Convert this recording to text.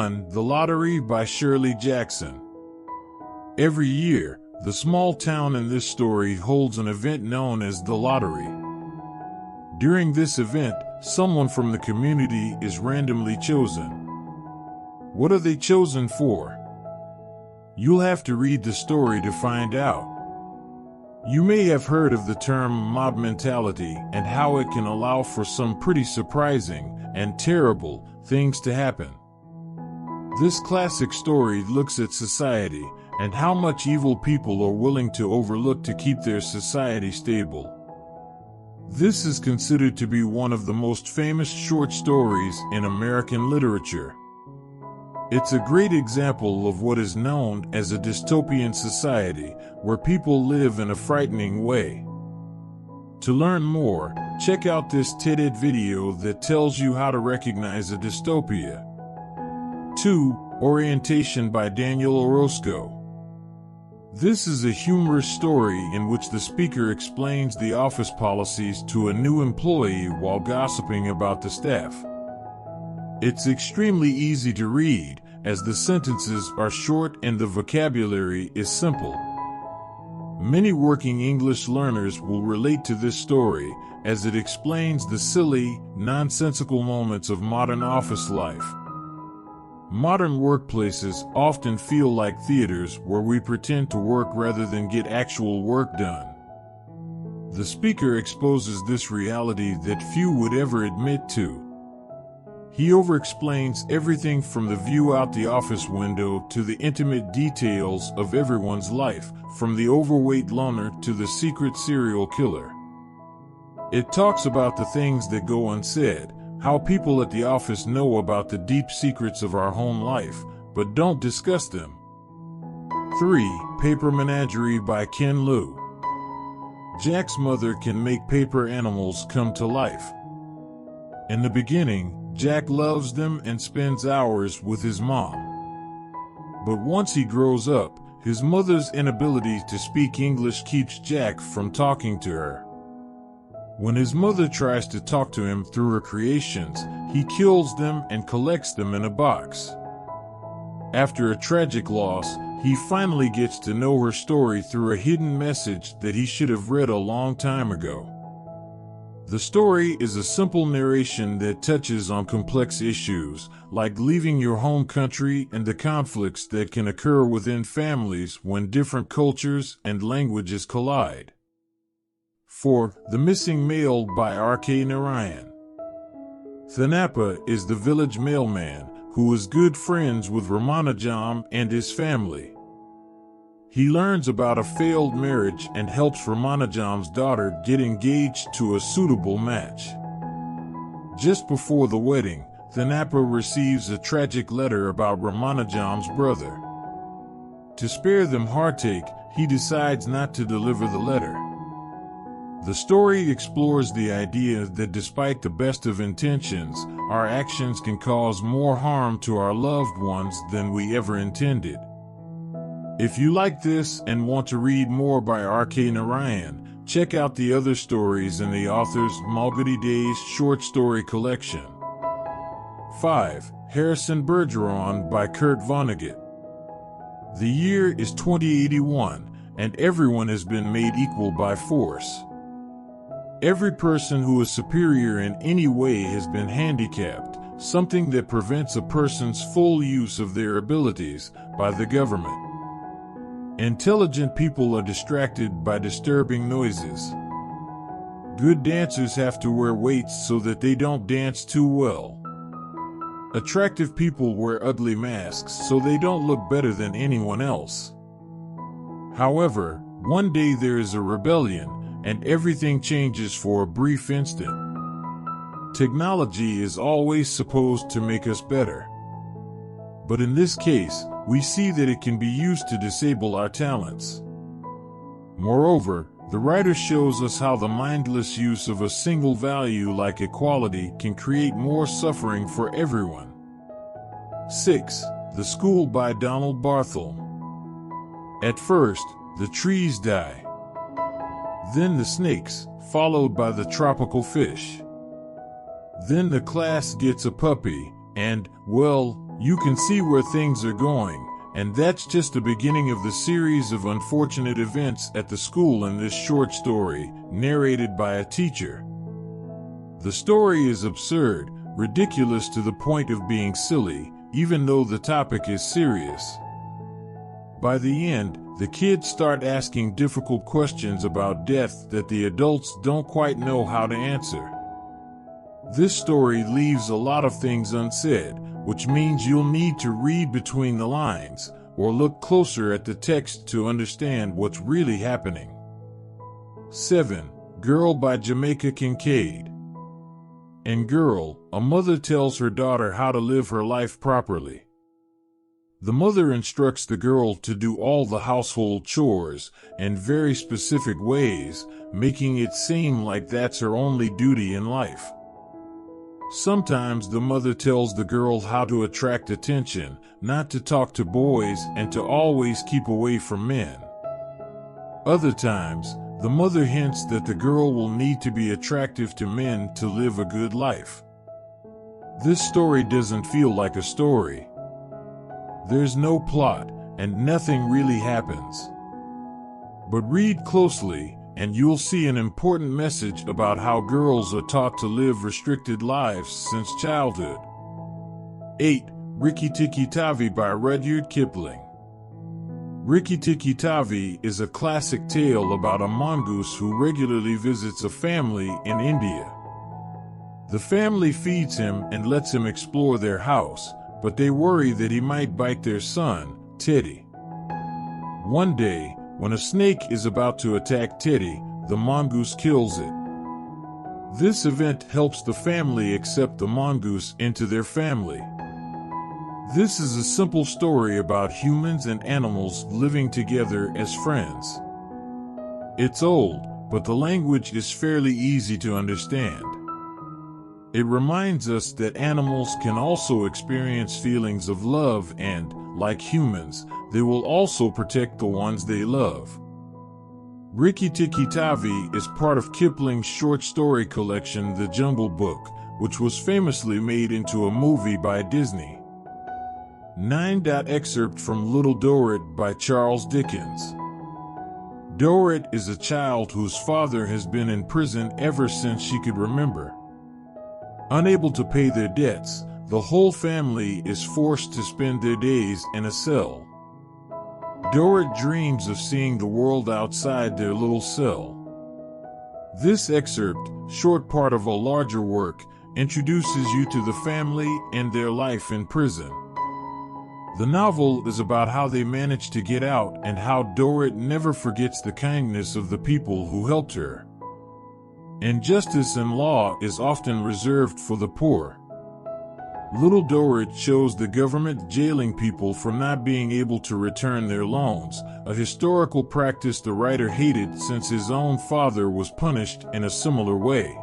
1. The Lottery by Shirley Jackson. Every year, the small town in this story holds an event known as the Lottery. During this event, someone from the community is randomly chosen. What are they chosen for? You'll have to read the story to find out. You may have heard of the term mob mentality and how it can allow for some pretty surprising and terrible things to happen. This classic story looks at society and how much evil people are willing to overlook to keep their society stable. This is considered to be one of the most famous short stories in American literature. It's a great example of what is known as a dystopian society, where people live in a frightening way. To learn more, check out this TED video that tells you how to recognize a dystopia. 2. Orientation by Daniel Orozco. This is a humorous story in which the speaker explains the office policies to a new employee while gossiping about the staff. It's extremely easy to read, as the sentences are short and the vocabulary is simple. Many working English learners will relate to this story, as it explains the silly, nonsensical moments of modern office life. Modern workplaces often feel like theaters where we pretend to work rather than get actual work done. The speaker exposes this reality that few would ever admit to. He over-explains everything from the view out the office window to the intimate details of everyone's life, from the overweight loner to the secret serial killer. It talks about the things that go unsaid, how people at the office know about the deep secrets of our home life, but don't discuss them. 3. Paper Menagerie by Ken Liu. Jack's mother can make paper animals come to life. In the beginning, Jack loves them and spends hours with his mom. But once he grows up, his mother's inability to speak English keeps Jack from talking to her. When his mother tries to talk to him through her creations, he kills them and collects them in a box. After a tragic loss, he finally gets to know her story through a hidden message that he should have read a long time ago. The story is a simple narration that touches on complex issues, like leaving your home country and the conflicts that can occur within families when different cultures and languages collide. 4. The Missing Mail by R.K. Narayan. Thanappa is the village mailman who is good friends with Ramanujam and his family. He learns about a failed marriage and helps Ramanujam's daughter get engaged to a suitable match. Just before the wedding, Thanappa receives a tragic letter about Ramanujam's brother. To spare them heartache, he decides not to deliver the letter. The story explores the idea that despite the best of intentions, our actions can cause more harm to our loved ones than we ever intended. If you like this and want to read more by R.K. Narayan, check out the other stories in the author's Malgudi Days short story collection. 5. Harrison Bergeron by Kurt Vonnegut. The year is 2081, and everyone has been made equal by force. Every person who is superior in any way has been handicapped, something that prevents a person's full use of their abilities, by the government. Intelligent people are distracted by disturbing noises. Good dancers have to wear weights so that they don't dance too well. Attractive people wear ugly masks so they don't look better than anyone else. However, one day there is a rebellion, and everything changes for a brief instant. Technology is always supposed to make us better. But in this case, we see that it can be used to disable our talents. Moreover, the writer shows us how the mindless use of a single value like equality can create more suffering for everyone. 6. The School by Donald Barthel. At first, the trees die. Then the snakes, followed by the tropical fish. Then the class gets a puppy, and, well, You can see where things are going, and that's just the beginning of the series of unfortunate events at the school in this short story, narrated by a teacher. The story is absurd, ridiculous to the point of being silly, even though the topic is serious. By the end, the kids start asking difficult questions about death that the adults don't quite know how to answer. This story leaves a lot of things unsaid, which means you'll need to read between the lines, or look closer at the text to understand what's really happening. 7. Girl by Jamaica Kincaid. In Girl, a mother tells her daughter how to live her life properly. The mother instructs the girl to do all the household chores in very specific ways, making it seem like that's her only duty in life. Sometimes the mother tells the girl how to attract attention, not to talk to boys, and to always keep away from men. Other times, the mother hints that the girl will need to be attractive to men to live a good life. This story doesn't feel like a story. There's no plot, and nothing really happens. But read closely, and you'll see an important message about how girls are taught to live restricted lives since childhood. 8. Rikki-Tikki Tavi by Rudyard Kipling. Rikki-Tikki Tavi is a classic tale about a mongoose who regularly visits a family in India. The family feeds him and lets him explore their house, but they worry that he might bite their son, Teddy. One day, when a snake is about to attack Teddy, the mongoose kills it. This event helps the family accept the mongoose into their family. This is a simple story about humans and animals living together as friends. It's old, but the language is fairly easy to understand. It reminds us that animals can also experience feelings of love and, like humans, they will also protect the ones they love. Rikki-Tikki Tavi is part of Kipling's short story collection The Jungle Book, which was famously made into a movie by Disney. 9. Excerpt from Little Dorrit by Charles Dickens. Dorrit is a child whose father has been in prison ever since she could remember. Unable to pay their debts, the whole family is forced to spend their days in a cell. Dorrit dreams of seeing the world outside their little cell. This excerpt, short part of a larger work, introduces you to the family and their life in prison. The novel is about how they manage to get out and how Dorrit never forgets the kindness of the people who helped her. Injustice in law is often reserved for the poor. Little Dorrit shows the government jailing people for not being able to return their loans, a historical practice the writer hated since his own father was punished in a similar way.